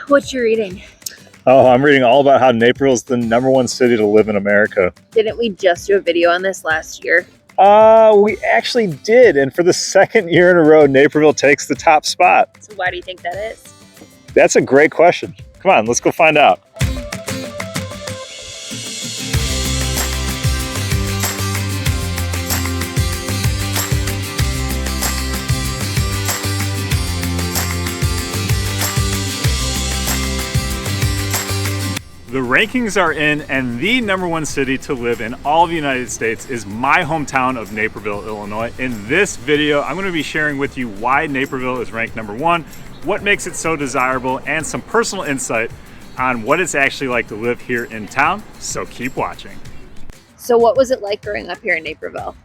What you reading? Oh, I'm reading all about how Naperville is the #1 city to live in America. Didn't we just do a video on this last year? We actually did, and for the second year in a row, Naperville takes the top spot. So why do you think that is? That's a great question. Come on, let's go find out. The rankings are in, and the #1 city to live in all of the United States is my hometown of Naperville, Illinois. In this video, I'm going to be sharing with you why Naperville is ranked #1, what makes it so desirable, and some personal insight on what it's actually like to live here in town. So keep watching. So what was it like growing up here in Naperville?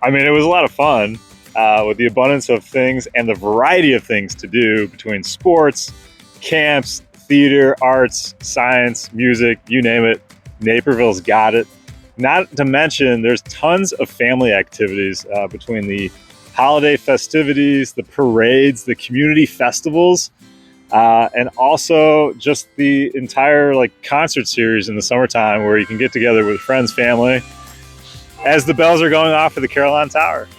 I mean, it was a lot of fun with the abundance of things and the variety of things to do between sports, camps, theater, arts, science, music, you name it. Naperville's got it. Not to mention, there's tons of family activities between the holiday festivities, the parades, the community festivals, and also just the entire concert series in the summertime where you can get together with friends, family, as the bells are going off for the Carillon Tower.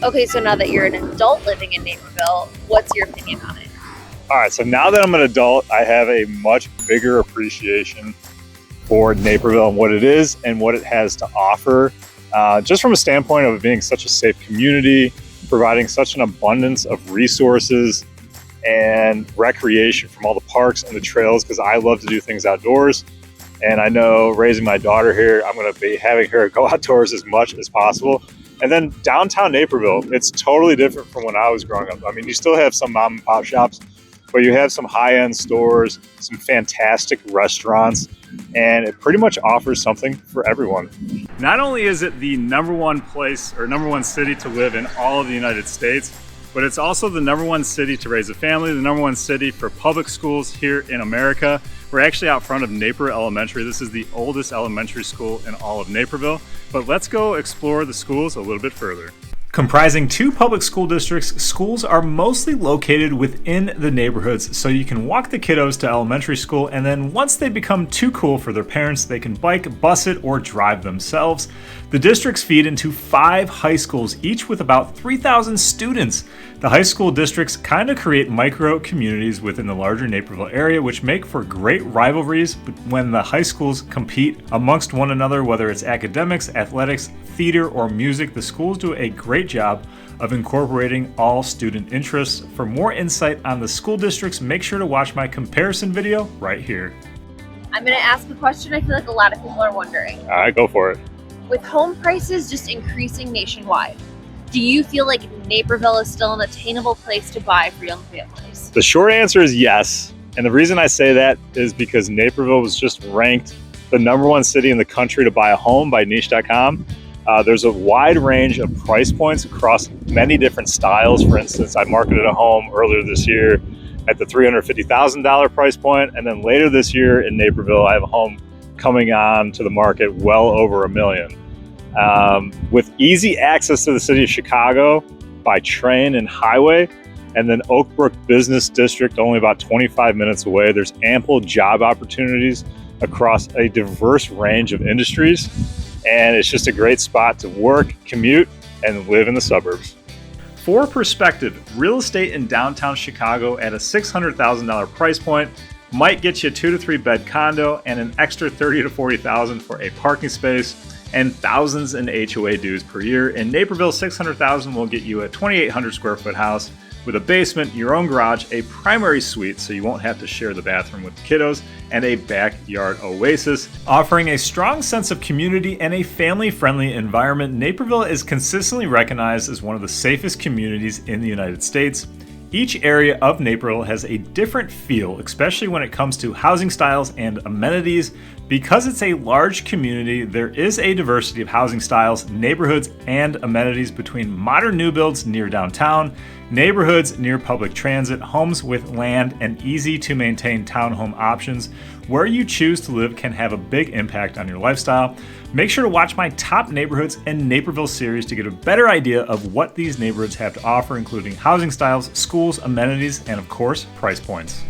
Okay, so now that you're an adult living in Naperville, what's your opinion on it? All right, so now that I'm an adult, I have a much bigger appreciation for Naperville and what it is and what it has to offer, just from a standpoint of it being such a safe community, providing such an abundance of resources and recreation from all the parks and the trails, because I love to do things outdoors. And I know raising my daughter here, I'm going to be having her go outdoors as much as possible. And then downtown Naperville, it's totally different from when I was growing up. I mean, you still have some mom and pop shops, but you have some high-end stores, some fantastic restaurants, and it pretty much offers something for everyone. Not only is it the #1 place or #1 city to live in all of the United States, but it's also the #1 city to raise a family, the #1 city for public schools here in America. We're actually out front of Naper Elementary. This is the oldest elementary school in all of Naperville, but let's go explore the schools a little bit further. Comprising 2 public school districts, schools are mostly located within the neighborhoods, so you can walk the kiddos to elementary school, and then once they become too cool for their parents, they can bike, bus it, or drive themselves. The districts feed into 5 high schools, each with about 3,000 students. The high school districts kind of create micro communities within the larger Naperville area, which make for great rivalries when the high schools compete amongst one another, whether it's academics, athletics, theater, or music. The schools do a great job of incorporating all student interests. For more insight on the school districts, make sure to watch my comparison video right here. I'm going to ask a question I feel like a lot of people are wondering. All right, go for it. With home prices just increasing nationwide, do you feel like Naperville is still an attainable place to buy for young families? The short answer is yes. And the reason I say that is because Naperville was just ranked the #1 city in the country to buy a home by niche.com. There's a wide range of price points across many different styles. For instance, I marketed a home earlier this year at the $350,000 price point. And then later this year in Naperville, I have a home coming on to the market well over $1 million. With easy access to the city of Chicago by train and highway, and then Oak Brook Business District only about 25 minutes away, there's ample job opportunities across a diverse range of industries, and it's just a great spot to work, commute, and live in the suburbs. For perspective, real estate in downtown Chicago at a $600,000 price point might get you a 2 to 3 bed condo and an extra $30,000 to $40,000 for a parking space, and thousands in HOA dues per year. In Naperville, $600,000 will get you a 2,800 square foot house with a basement, your own garage, a primary suite so you won't have to share the bathroom with the kiddos, and a backyard oasis. Offering a strong sense of community and a family-friendly environment, Naperville is consistently recognized as one of the safest communities in the United States. Each area of Naperville has a different feel, especially when it comes to housing styles and amenities. Because it's a large community, there is a diversity of housing styles, neighborhoods, and amenities between modern new builds near downtown, neighborhoods near public transit, homes with land, and easy to maintain townhome options. Where you choose to live can have a big impact on your lifestyle. Make sure to watch my Top Neighborhoods and Naperville series to get a better idea of what these neighborhoods have to offer, including housing styles, schools, amenities, and of course, price points.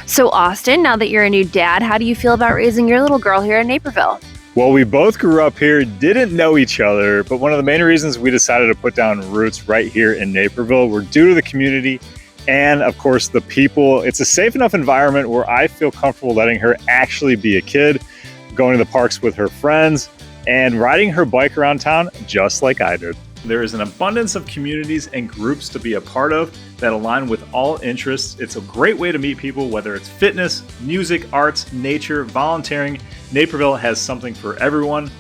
So Austin, now that you're a new dad, how do you feel about raising your little girl here in Naperville? Well, we both grew up here, didn't know each other, but one of the main reasons we decided to put down roots right here in Naperville were due to the community and, of course, the people. It's a safe enough environment where I feel comfortable letting her actually be a kid, going to the parks with her friends, and riding her bike around town just like I did. There is an abundance of communities and groups to be a part of that align with all interests. It's a great way to meet people, whether it's fitness, music, arts, nature, volunteering. Naperville has something for everyone.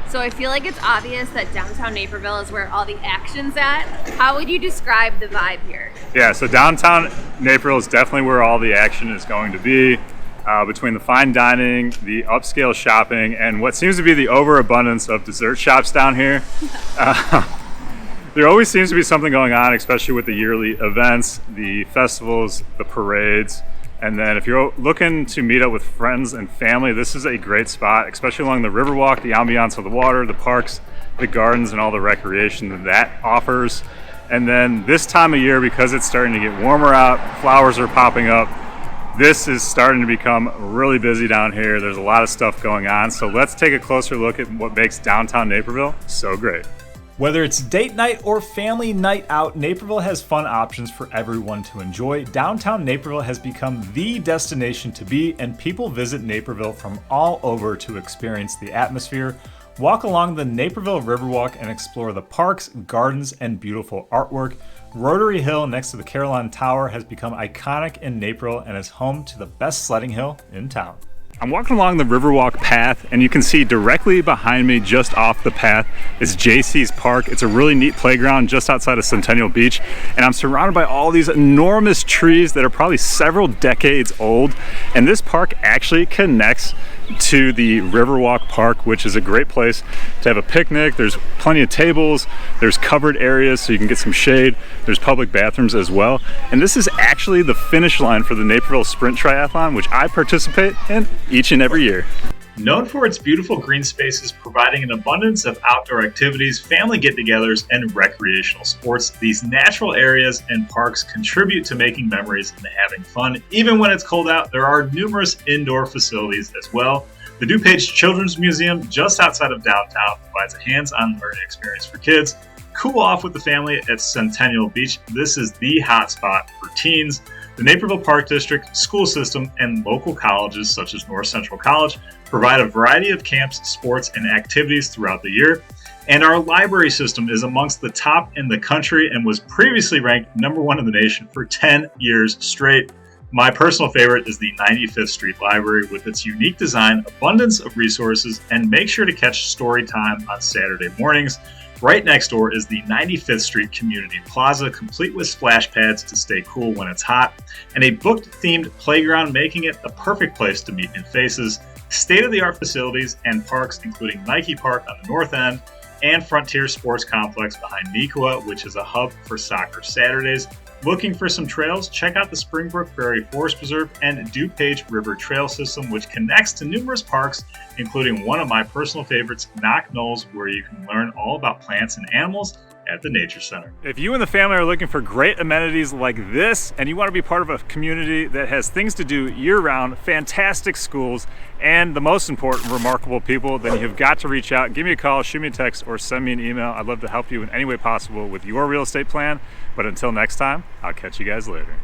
So I feel like it's obvious that downtown Naperville is where all the action's at. How would you describe the vibe here? Yeah, so downtown Naperville is definitely where all the action is going to be. Between the fine dining, the upscale shopping, and what seems to be the overabundance of dessert shops down here. There always seems to be something going on, especially with the yearly events, the festivals, the parades. And then if you're looking to meet up with friends and family, this is a great spot, especially along the Riverwalk, the ambiance of the water, the parks, the gardens, and all the recreation that offers. And then this time of year, because it's starting to get warmer out, flowers are popping up, this is starting to become really busy down here. There's a lot of stuff going on. So let's take a closer look at what makes downtown Naperville so great. Whether it's date night or family night out, Naperville has fun options for everyone to enjoy. Downtown Naperville has become the destination to be, and people visit Naperville from all over to experience the atmosphere, walk along the Naperville Riverwalk, and explore the parks, gardens, and beautiful artwork. Rotary Hill next to the Caroline Tower has become iconic in Naperville and is home to the best sledding hill in town. I'm walking along the Riverwalk path, and you can see directly behind me, just off the path, is JC's Park. It's a really neat playground just outside of Centennial Beach, and I'm surrounded by all these enormous trees that are probably several decades old. And this park actually connects to the Riverwalk Park, which is a great place to have a picnic. There's plenty of tables, there's covered areas so you can get some shade, there's public bathrooms as well. And this is actually the finish line for the Naperville Sprint Triathlon, which I participate in each and every year. Known for its beautiful green spaces providing an abundance of outdoor activities, family get-togethers, and recreational sports, these natural areas and parks contribute to making memories and having fun. Even when it's cold out, there are numerous indoor facilities as well. The DuPage Children's Museum, just outside of downtown, provides a hands-on learning experience for kids. Cool off with the family at Centennial Beach. This is the hot spot for teens. The Naperville Park District, school system, and local colleges such as North Central College provide a variety of camps, sports, and activities throughout the year. And our library system is amongst the top in the country and was previously ranked #1 in the nation for 10 years straight. My personal favorite is the 95th Street Library with its unique design, abundance of resources, and make sure to catch story time on Saturday mornings. Right next door is the 95th Street Community Plaza, complete with splash pads to stay cool when it's hot, and a book-themed playground, making it a perfect place to meet new faces. State-of-the-art facilities and parks, including Nike Park on the north end and Frontier Sports Complex behind Nicoa, which is a hub for soccer Saturdays. Looking for some trails? Check out the Springbrook Prairie Forest Preserve and DuPage River Trail System, which connects to numerous parks, including one of my personal favorites, Knock Knolls, where you can learn all about plants and animals at the Nature Center. If you and the family are looking for great amenities like this, and you want to be part of a community that has things to do year-round, fantastic schools, and the most important, remarkable people, then you've got to reach out. Give me a call, shoot me a text, or send me an email. I'd love to help you in any way possible with your real estate plan. But until next time, I'll catch you guys later.